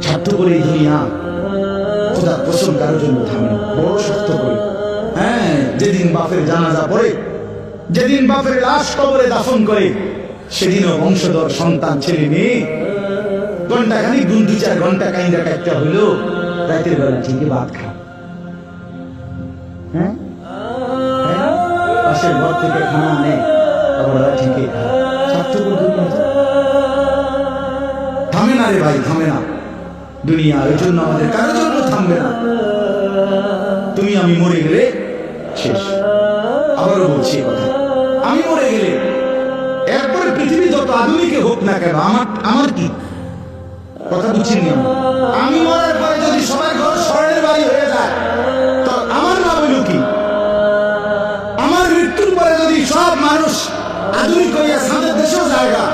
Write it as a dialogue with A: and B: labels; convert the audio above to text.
A: স্বার্থপর এই দুনিয়া খোদার কসম কারোর জন্য থামে না, বড় স্বার্থপর। হ্যাঁ, যেদিন বাপের জানাজা পড়ে, যেদিন বাপের লাশ কবরে দাফন করে, সেদিনও বংশধর সন্তান ছেলে মেয়ে ঘন্টাখানিক 2-4 ঘন্টা কাইন্দা কাটতে হইলো, রাতের বেলা ঠিকই ভাত খায়। হ্যাঁ, পাশের ঘর থেকে খানা আনে, আবার ঠিকই খায়। স্বার্থপর দুনিয়া থামে না রে ভাই, থামে না দুনিয়া। ওই জন্য আমাদের কারোর জন্য থামবে না। তুমি আমি মরে গেলে শেষ। আবারও বলছি কথা, আমি মরে গেলে এরপরে পৃথিবী যত আধুনিক হোক না কেন, আমার কি কথা বুঝছেন? আমি মরার পরে যদি সবার ঘর স্বর্ণের বাড়ি হয়ে যায়, তো আমার না বলল কি? আমার মৃত্যুর পরে যদি সব মানুষ আধুনিক হইয়া সাদের দেশেও জায়গা